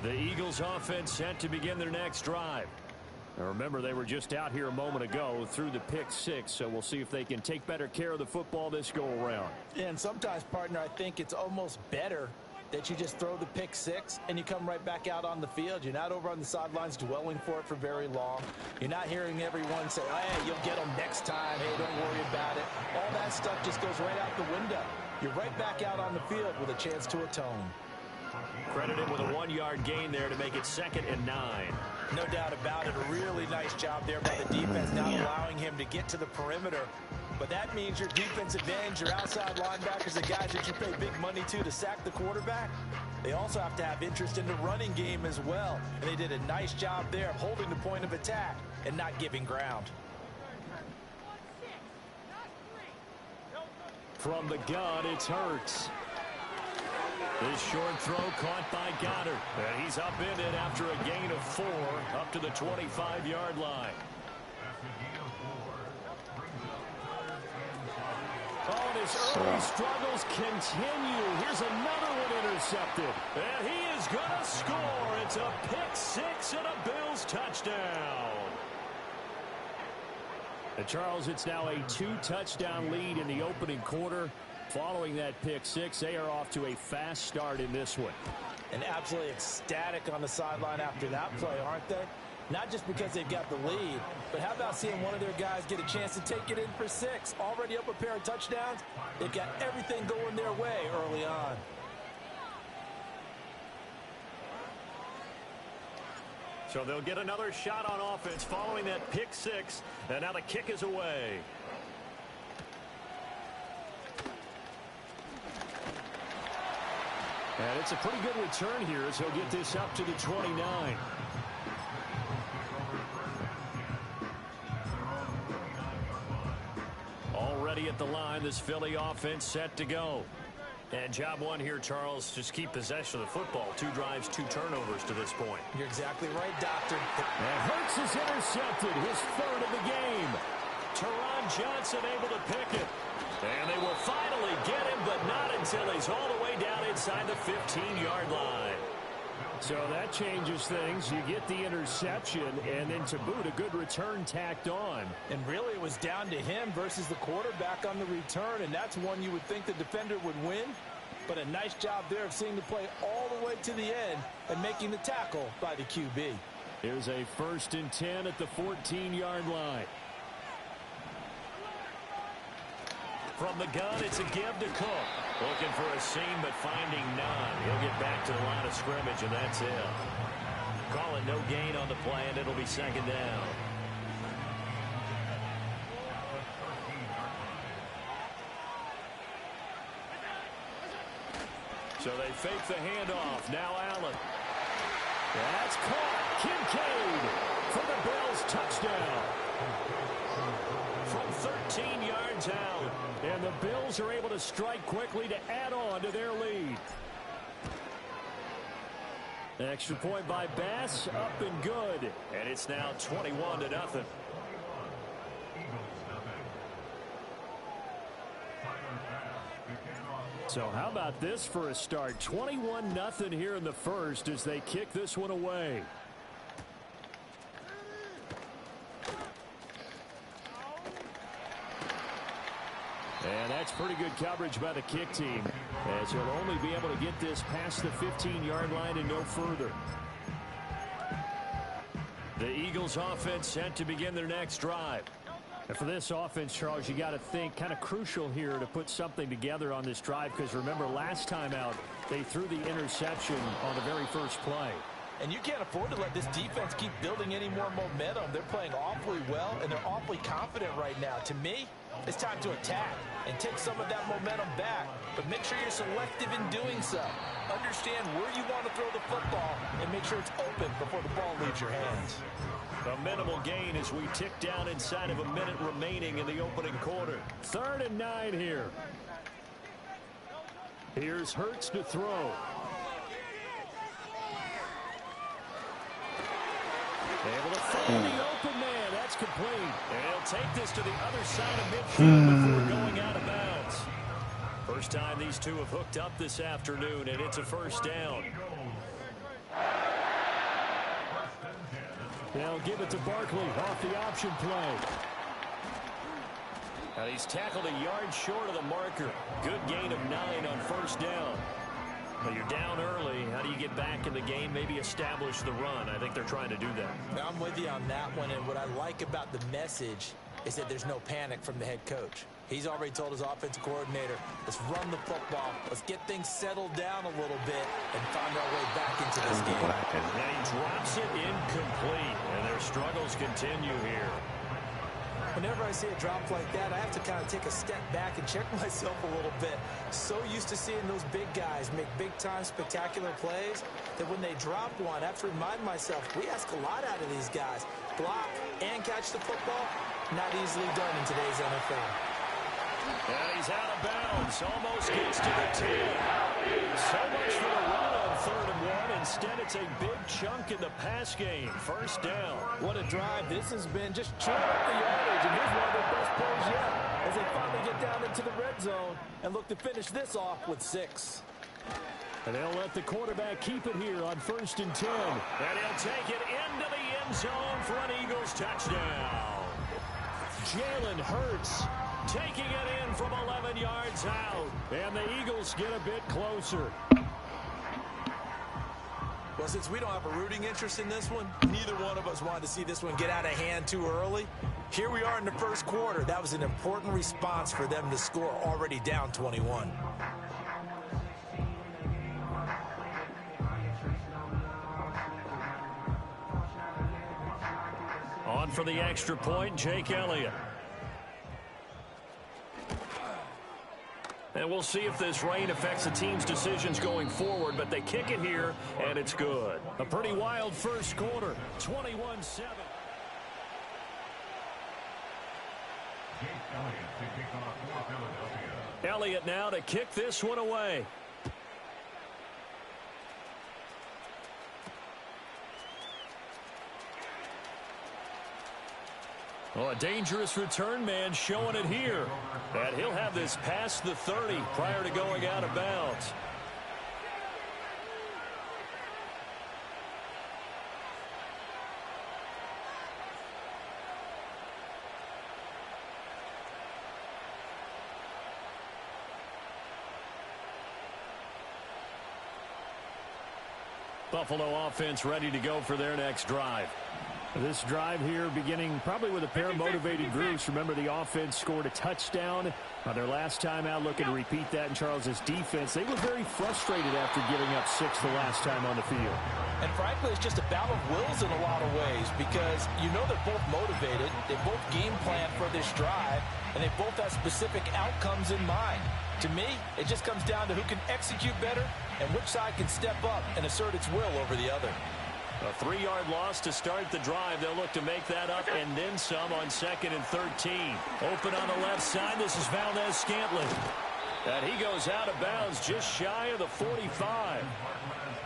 The Eagles offense set to begin their next drive. Now remember, they were just out here a moment ago through the pick six, so we'll see if they can take better care of the football this go-around. Yeah, and sometimes, partner, I think it's almost better that you just throw the pick six and you come right back out on the field. You're not over on the sidelines dwelling for it for very long. You're not hearing everyone say, hey, you'll get them next time. Hey, don't worry about it. All that stuff just goes right out the window. You're right back out on the field with a chance to atone. Credited with a 1-yard gain there to make it 2nd and 9. No doubt about it. A really nice job there by the defense, not allowing him to get to the perimeter. But that means your defensive ends, your outside linebackers, the guys that you pay big money to sack the quarterback, they also have to have interest in the running game as well. And they did a nice job there of holding the point of attack and not giving ground. From the gun, it's Hurts. This short throw caught by Goddard. And he's up in it after a gain of 4 up to the 25-yard line. Oh, and his early struggles continue. Here's another one intercepted. And he is going to score. It's a pick six and a Bills touchdown. And Charles, it's now a 2-touchdown lead in the opening quarter. Following that pick six, they are off to a fast start in this one. And absolutely ecstatic on the sideline after that play, aren't they? Not just because they've got the lead, but how about seeing one of their guys get a chance to take it in for 6? Already up a pair of touchdowns. They've got everything going their way early on. So they'll get another shot on offense following that pick six. And now the kick is away. And it's a pretty good return here as he'll get this up to the 29. Already at the line, this Philly offense set to go. And job one here, Charles, just keep possession of the football. 2 drives, 2 turnovers to this point. You're exactly right, Doctor. And Hurts is intercepted, his 3rd of the game. Teron Johnson able to pick it. And they will finally get him, but not until he's all the way down inside the 15-yard line. So that changes things. You get the interception, and then to boot, a good return tacked on. And really, it was down to him versus the quarterback on the return, and that's one you would think the defender would win. But a nice job there of seeing the play all the way to the end and making the tackle by the QB. Here's a 1st and 10 at the 14-yard line. From the gun, it's a give to Cook. Looking for a seam, but finding none. He'll get back to the line of scrimmage, and that's it. Calling no gain on the play, and it'll be 2nd down. So they fake the handoff. Now Allen. That's caught. Kincaid for the Bills touchdown. From 13 yards out. And the Bills are able to strike quickly to add on to their lead. Extra point by Bass, up and good. And it's now 21-0. So how about this for a start? 21-0 here in the first as they kick this one away. And that's pretty good coverage by the kick team, as he'll only be able to get this past the 15-yard line and no further. The Eagles offense set to begin their next drive. And for this offense, Charles, you got to think kind of crucial here to put something together on this drive, because remember last time out they threw the interception on the very first play. And you can't afford to let this defense keep building any more momentum. They're playing awfully well, and they're awfully confident right now. To me, it's time to attack and take some of that momentum back. But make sure you're selective in doing so. Understand where you want to throw the football and make sure it's open before the ball leaves your hands. A minimal gain as we tick down inside of a minute remaining in the opening quarter. 3rd and 9 here. Here's Hurts to throw. Able to find the open man. That's complete. And he'll take this to the other side of midfield before going out of bounds. First time these two have hooked up this afternoon, and it's a 1st down. They'll give it to Barkley off the option play. And he's tackled a yard short of the marker. Good gain of 9 on first down. Well, you're down early. How do you get back in the game? Maybe establish the run. I think they're trying to do that. I'm with you on that one, and what I like about the message is that there's no panic from the head coach. He's already told his offensive coordinator, let's run the football, let's get things settled down a little bit and find our way back into this game. And he drops it incomplete, and their struggles continue here. Whenever I see a drop like that, I have to kind of take a step back and check myself a little bit. So used to seeing those big guys make big-time spectacular plays that when they drop one, I have to remind myself, we ask a lot out of these guys. Block and catch the football, not easily done in today's NFL. And he's out of bounds. Almost gets to the 10. So much for the run on 3rd and 1. Instead, it's a big chunk in the pass game. First down. What a drive this has been. Just chewing up the yardage. And here's one of their best plays yet as they finally get down into the red zone and look to finish this off with 6. And they'll let the quarterback keep it here on 1st and 10. And he'll take it into the end zone for an Eagles touchdown. Jalen Hurts taking it in from 11 yards out. And the Eagles get a bit closer. Well, since we don't have a rooting interest in this one, neither one of us wanted to see this one get out of hand too early. Here we are in the first quarter. That was an important response for them to score already down 21. On for the extra point, Jake Elliott. And we'll see if this rain affects the team's decisions going forward, but they kick it here, and it's good. A pretty wild first quarter, 21-7. Elliott now to kick this one away. Oh, a dangerous return man showing it here. And he'll have this past the 30 prior to going out of bounds. Buffalo offense ready to go for their next drive. This drive here beginning probably with a pair of motivated groups. Remember, the offense scored a touchdown on their last time out. Looking to repeat that in Charles's defense. They were very frustrated after giving up 6 the last time on the field. And frankly, it's just a battle of wills in a lot of ways because you know they're both motivated. They both game plan for this drive, and they both have specific outcomes in mind. To me, it just comes down to who can execute better and which side can step up and assert its will over the other. A 3-yard loss to start the drive. They'll look to make that up and then some on 2nd and 13. Open on the left side. This is Valdez-Scantling. And he goes out of bounds just shy of the 45.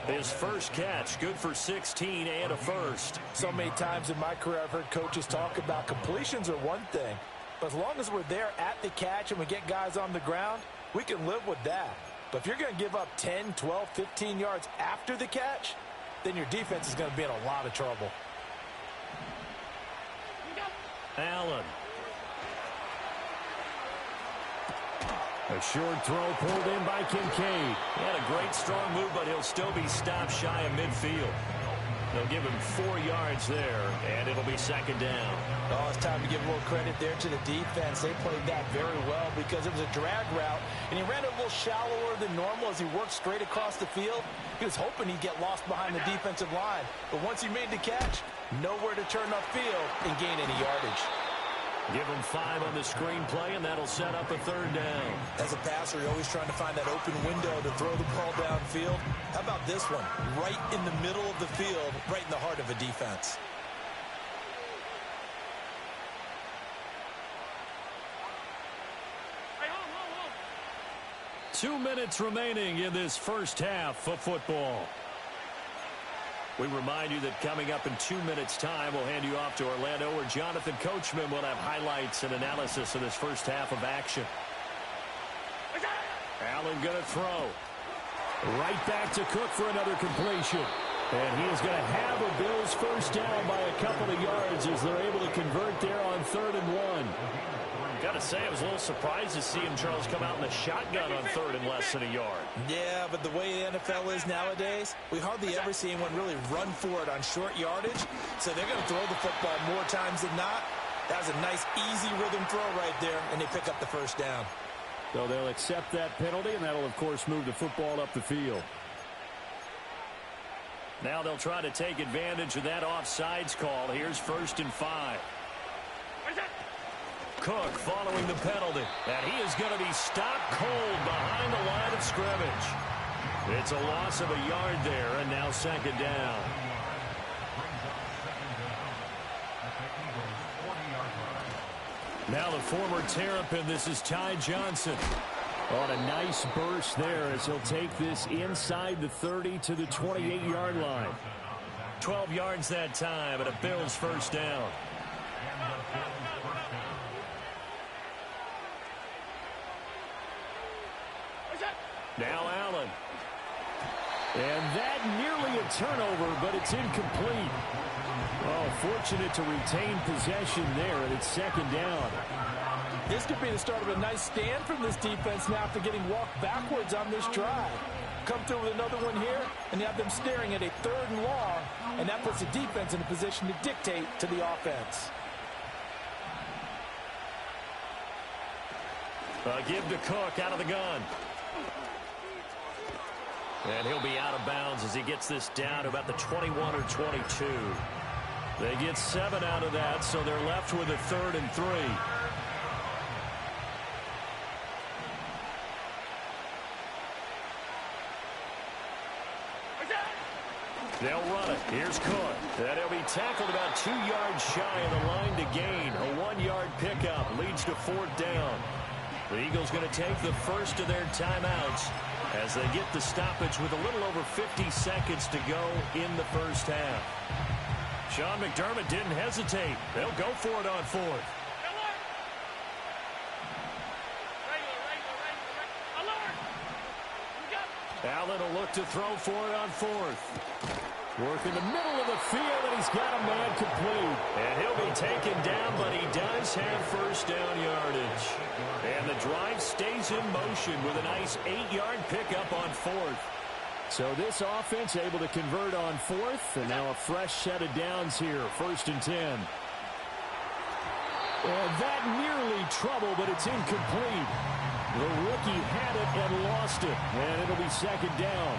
His first catch, good for 16 and a first. So many times in my career I've heard coaches talk about completions are one thing. But as long as we're there at the catch and we get guys on the ground, we can live with that. But if you're going to give up 10, 12, 15 yards after the catch, then your defense is going to be in a lot of trouble. Allen. A short throw pulled in by Kincaid. He had a great strong move, but he'll still be stopped shy of midfield. They'll give him 4 yards there, and it'll be 2nd down. Oh, it's time to give a little credit there to the defense. They played that very well because it was a drag route, and he ran it a little shallower than normal as he worked straight across the field. He was hoping he'd get lost behind the defensive line, but once he made the catch, nowhere to turn upfield and gain any yardage. Give him 5 on the screenplay, and that'll set up a 3rd down. As a passer, you're always trying to find that open window to throw the ball downfield. How about this one? Right in the middle of the field, right in the heart of a defense. Two minutes remaining in this first half of football. We remind you that coming up in 2 minutes' time, we'll hand you off to Orlando, where Jonathan Coachman will have highlights and analysis of this first half of action. Allen going to throw. Right back to Cook for another completion. And he is going to have a Bills first down by a couple of yards as they're able to convert there on 3rd and 1. Got to say, I was a little surprised to see him, Charles, come out in the shotgun on 3rd and less than a yard. Yeah, but the way the NFL is nowadays, we hardly ever see anyone really run for it on short yardage. So they're going to throw the football more times than not. That was a nice, easy rhythm throw right there, and they pick up the first down. So they'll accept that penalty, and that'll, of course, move the football up the field. Now they'll try to take advantage of that offsides call. Here's 1st and 5. Cook following the penalty, and he is going to be stopped cold behind the line of scrimmage. It's a loss of a yard there, and now 2nd down. Now the former Terrapin, this is Ty Johnson. On a nice burst there as he'll take this inside the 30 to the 28-yard line. 12 yards that time, and a Bills first down. Now Allen. And that nearly a turnover, but it's incomplete. Oh, fortunate to retain possession there, and it's 2nd down. This could be the start of a nice stand from this defense now after getting walked backwards on this drive. Come through with another one here, and you have them staring at a 3rd and long, and that puts the defense in a position to dictate to the offense. Give to Cook out of the gun. And he'll be out of bounds as he gets this down to about the 21 or 22. They get 7 out of that, so they're left with a 3rd and 3. They'll run it. Here's Cook. And he'll be tackled about 2 yards shy of the line to gain. A 1-yard pickup leads to 4th down. The Eagles going to take the first of their timeouts as they get the stoppage with a little over 50 seconds to go in the first half. Sean McDermott didn't hesitate. They'll go for it on 4th. Allen will look to throw for it on 4th. Work in the middle of the field, and he's got a man complete. And he'll be taken down, but he does have first down yardage. And the drive stays in motion with a nice 8-yard pickup on 4th. So this offense able to convert on 4th, and now a fresh set of downs here, 1st and 10. And that nearly trouble, but it's incomplete. The rookie had it and lost it, and it'll be 2nd down.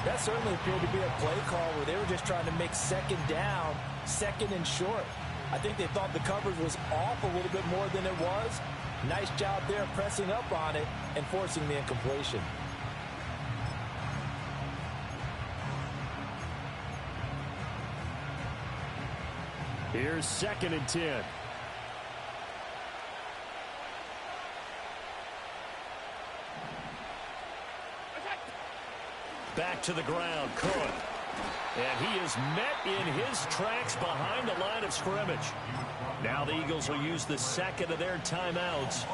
That certainly appeared to be a play call where they were just trying to make 2nd down, 2nd and short. I think they thought the coverage was off a little bit more than it was. Nice job there pressing up on it and forcing the incompletion. Here's 2nd and 10. Back to the ground, Cook. And he is met in his tracks behind the line of scrimmage. Now the Eagles will use the 2nd of their timeouts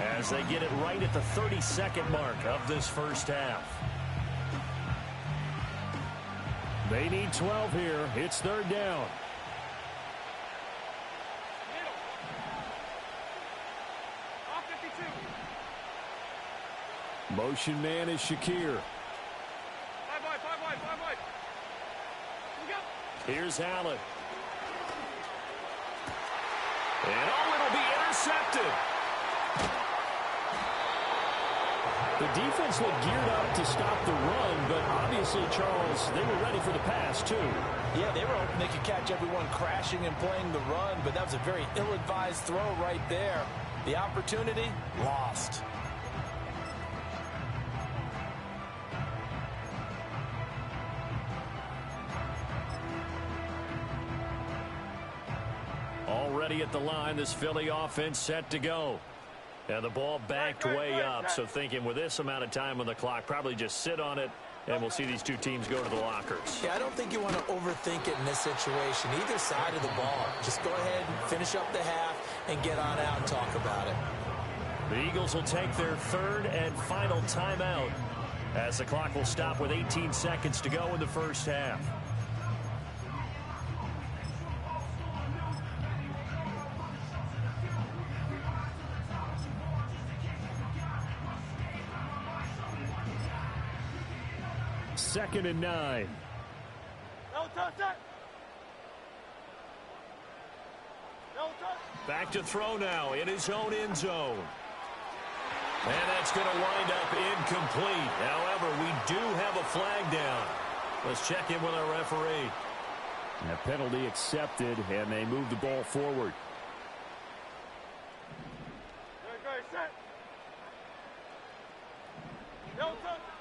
as they get it right at the 32nd mark of this first half. They need 12 here. It's 3rd down. Motion man is Shakir. Here's Allen. And it'll be intercepted. The defense looked geared up to stop the run, but obviously, Charles, they were ready for the pass, too. Yeah, they were hoping they could catch everyone crashing and playing the run, but that was a very ill-advised throw right there. The opportunity, lost. Already at the line, this Philly offense set to go. And the ball backed way up, so thinking with this amount of time on the clock, probably just sit on it, and we'll see these two teams go to the lockers. Yeah, I don't think you want to overthink it in this situation. Either side of the ball. Just go ahead and finish up the half and get on out and talk about it. The Eagles will take their 3rd and final timeout as the clock will stop with 18 seconds to go in the first half. Second and 9. Back to throw now in his own end zone. And that's going to wind up incomplete. However, we do have a flag down. Let's check in with our referee. And a penalty accepted, and they move the ball forward.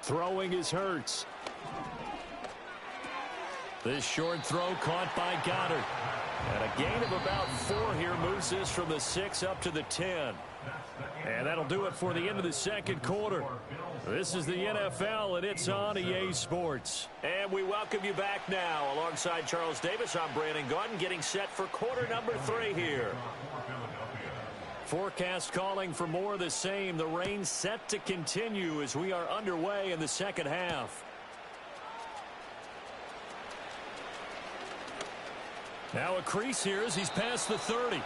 Throwing is Hurts. This short throw caught by Goddard. And a gain of about 4 here moves this from the 6 up to the 10. And that'll do it for the end of the second quarter. This is the NFL, and it's on EA Sports. And we welcome you back now. Alongside Charles Davis, I'm Brandon Gaudin, getting set for quarter number 3 here. Forecast calling for more of the same. The rain set to continue as we are underway in the second half. Now a crease here as he's past the 30.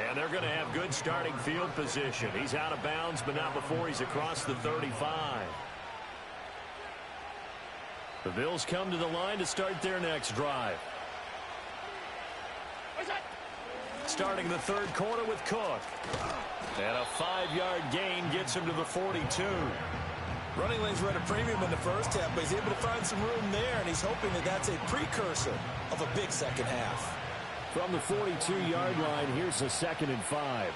And they're going to have good starting field position. He's out of bounds, but not before he's across the 35. The Bills come to the line to start their next drive. Starting the third quarter with Cook. And a 5-yard gain gets him to the 42. Running lanes were at a premium in the first half, but he's able to find some room there, and he's hoping that that's a precursor of a big second half. From the 42-yard line, here's a 2nd and 5.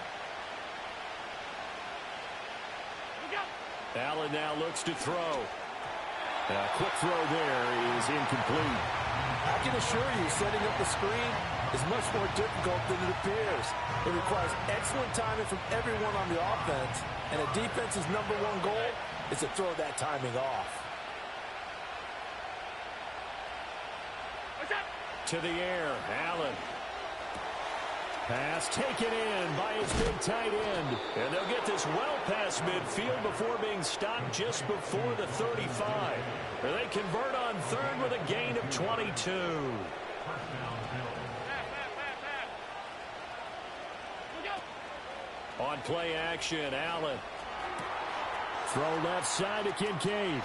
Allen now looks to throw. A quick throw there is incomplete. I can assure you, setting up the screen is much more difficult than it appears. It requires excellent timing from everyone on the offense, and a defense's #1 goal is to throw that timing off. To the air, Allen. Pass taken in by his big tight end. And they'll get this well past midfield before being stopped just before the 35. And they convert on third with a gain of 22. On play action, Allen. Throw left side to Kincaid.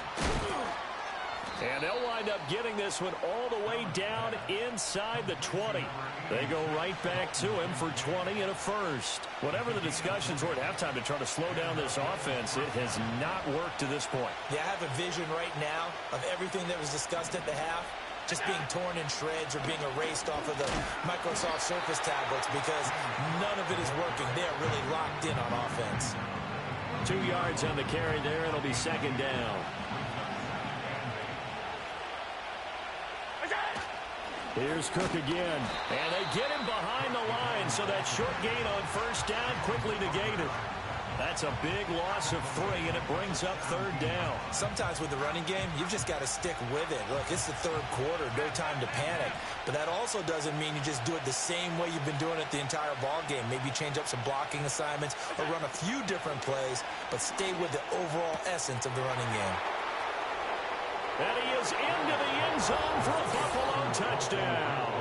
And they'll wind up getting this one all the way down inside the 20. They go right back to him for 20 and a first. Whatever the discussions were at halftime to try to slow down this offense, it has not worked to this point. Yeah, I have a vision right now of everything that was discussed at the half just being torn in shreds or being erased off of the Microsoft Surface tablets because none of it is working. They're really locked in on offense. 2 yards on the carry there. It'll be second down. Here's Cook again. And they get him behind the line, so that short gain on first down quickly negated. That's a big loss of 3, and it brings up third down. Sometimes with the running game, you've just got to stick with it. Look, it's the third quarter, no time to panic. But that also doesn't mean you just do it the same way you've been doing it the entire ball game. Maybe change up some blocking assignments or run a few different plays, but stay with the overall essence of the running game. And he is into the end zone for a Buffalo touchdown.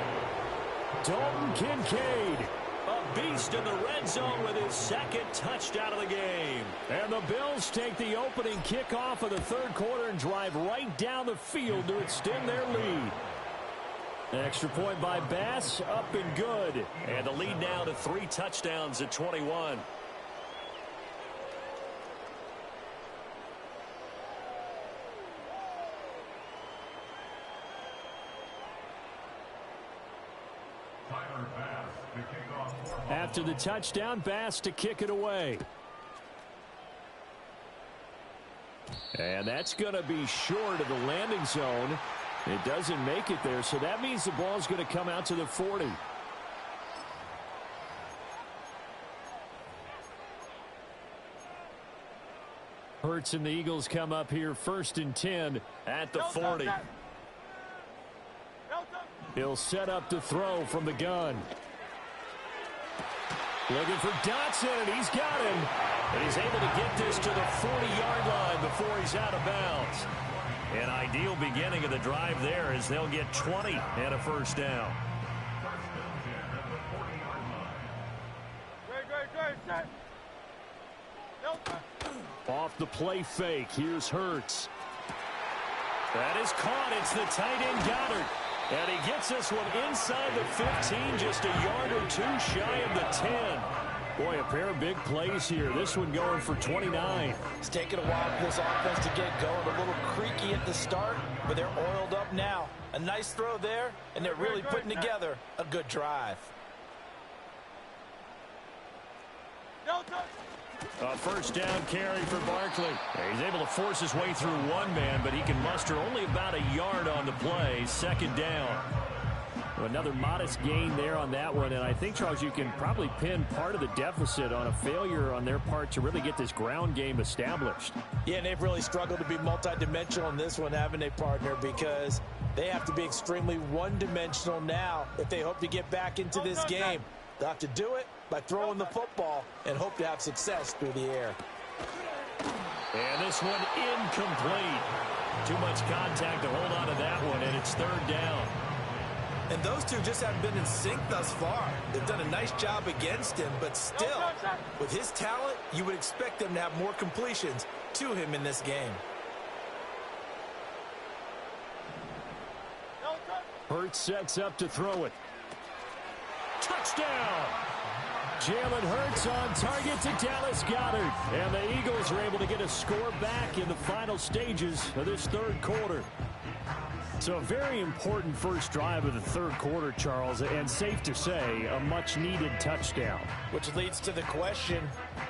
Dalton Kincaid. A beast in the red zone with his second touchdown of the game. And the Bills take the opening kickoff of the third quarter and drive right down the field to extend their lead. Extra point by Bass, up and good. And the lead now to 3 touchdowns at 21. After the touchdown, Bass to kick it away. And that's going to be short of the landing zone. It doesn't make it there, so that means the ball's going to come out to the 40. Hurts and the Eagles come up here 1st and 10 at the 40. He'll set up to throw from the gun. Looking for Dotson, and he's got him. And he's able to get this to the 40-yard line before he's out of bounds. An ideal beginning of the drive there as they'll get 20 and a first down. Off the play fake, here's Hurts. That is caught. It's the tight end Goddard. And he gets this one inside the 15, just a yard or two shy of the 10. Boy, a pair of big plays here. This one going for 29. It's taken a while for this offense to get going. A little creaky at the start, but they're oiled up now. A nice throw there, and they're really putting together a good drive. A first down carry for Barkley. He's able to force his way through one man, but he can muster only about a yard on the play. Second down. Another modest gain there on that one, and I think, Charles, you can probably pin part of the deficit on a failure on their part to really get this ground game established. Yeah, and they've really struggled to be multidimensional in this one, haven't they, partner? Because they have to be extremely one-dimensional now if they hope to get back into this game. They'll have to do it by throwing the football and hope to have success through the air. And this one incomplete. Too much contact to hold on to that one, and it's third down. And those two just haven't been in sync thus far. They've done a nice job against him, but still, with his talent, you would expect them to have more completions to him in this game. Hurts sets up to throw it. Touchdown! Jalen Hurts on target to Dallas Goedert. And the Eagles are able to get a score back in the final stages of this third quarter. So a very important first drive of the third quarter, Charles, and safe to say, a much-needed touchdown. Which leads to the question,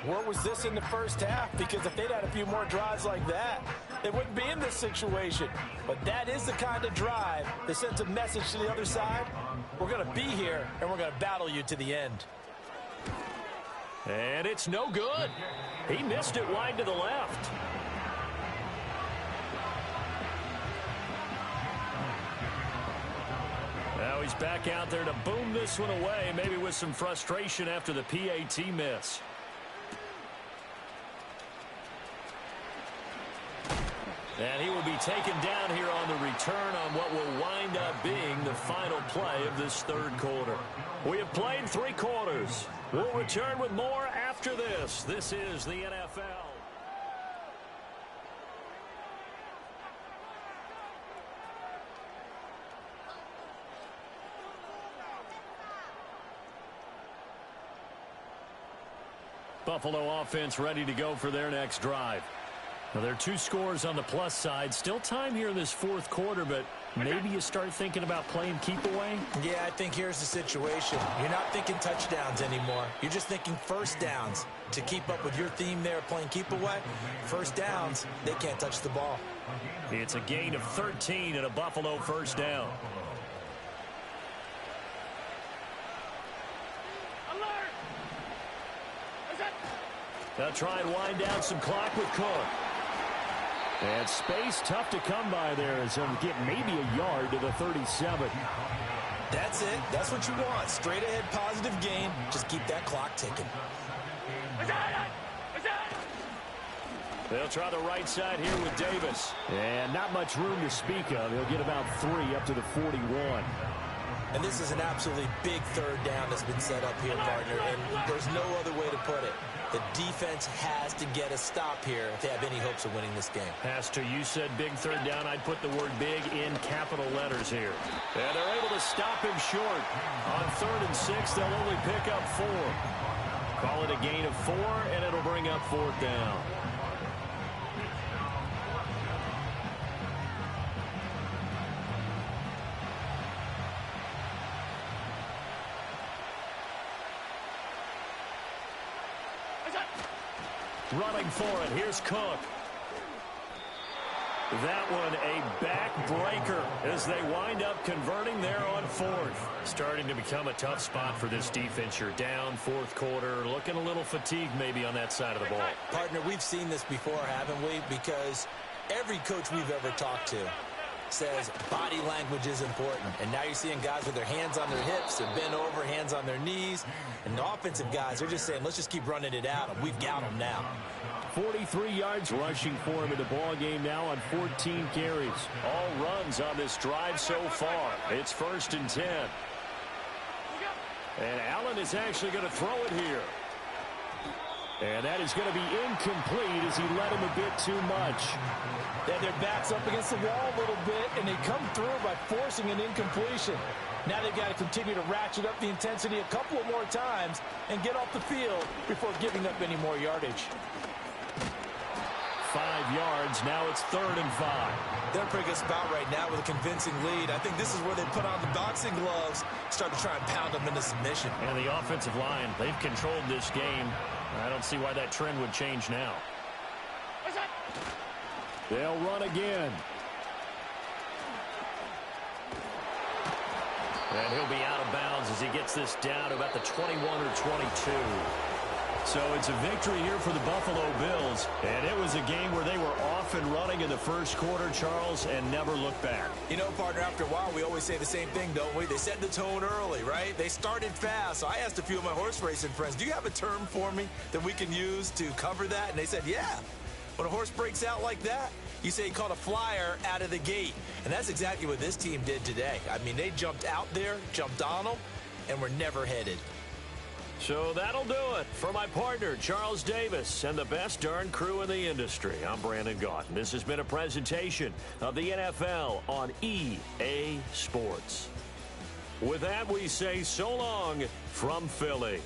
where was this in the first half? Because if they'd had a few more drives like that, they wouldn't be in this situation. But that is the kind of drive that sends a message to the other side. We're going to be here, and we're going to battle you to the end. And it's no good. He missed it wide to the left. Now he's back out there to boom this one away, maybe with some frustration after the PAT miss. And he will be taken down here on the return on what will wind up being the final play of this third quarter. We have played 3 quarters. We'll return with more after this. This is the NFL. Buffalo offense ready to go for their next drive. Now, there are 2 scores on the plus side. Still time here in this fourth quarter, but maybe you start thinking about playing keep away? Yeah, I think here's the situation. You're not thinking touchdowns anymore. You're just thinking first downs. To keep up with your theme there, playing keep away, first downs, they can't touch the ball. It's a gain of 13 and a Buffalo first down. They'll try and wind down some clock with Cook. And space tough to come by there as they'll get maybe a yard to the 37. That's it. That's what you want. Straight ahead positive gain. Just keep that clock ticking. They'll try the right side here with Davis. And not much room to speak of. He'll get about 3 up to the 41. And this is an absolutely big third down that's been set up here, partner. And there's no other way to put it. The defense has to get a stop here if they have any hopes of winning this game. Pastor, you said big third down. I'd put the word big in capital letters here. And they're able to stop him short. On 3rd and 6, they'll only pick up 4. Call it a gain of 4, and it'll bring up 4th down. Running for it. Here's Cook. That one a back-breaker as they wind up converting there on 4th. Starting to become a tough spot for this defense. You're down 4th quarter. Looking a little fatigued maybe on that side of the ball. Partner, we've seen this before, haven't we? Because every coach we've ever talked to says body language is important. And now you're seeing guys with their hands on their hips, they're bent over, hands on their knees. And the offensive guys, they're just saying, let's just keep running it at them. We've got them now. 43 yards rushing for him in the ball game now on 14 carries. All runs on this drive so far. It's 1st and 10. And Allen is actually going to throw it here. And that is going to be incomplete as he led him a bit too much. Then their back's up against the wall a little bit, and they come through by forcing an incompletion. Now they've got to continue to ratchet up the intensity a couple of more times and get off the field before giving up any more yardage. 5 yards. Now it's 3rd and 5. They're in a pretty good spot right now with a convincing lead. I think this is where they put on the boxing gloves, start to try and pound them into submission. And the offensive line, they've controlled this game. I don't see why that trend would change now. They'll run again. And he'll be out of bounds as he gets this down to about the 21 or 22. So it's a victory here for the Buffalo Bills. And it was a game where they were off and running in the first quarter, Charles, and never looked back. You know, partner, after a while, we always say the same thing, don't we? They set the tone early, right? They started fast. So I asked a few of my horse racing friends, do you have a term for me that we can use to cover that? And they said, yeah. When a horse breaks out like that, you say he caught a flyer out of the gate. And that's exactly what this team did today. I mean, they jumped out there, jumped on them, and were never headed. So that'll do it for my partner, Charles Davis, and the best darn crew in the industry. I'm Brandon Gaudin. This has been a presentation of the NFL on EA Sports. With that, we say so long from Philly.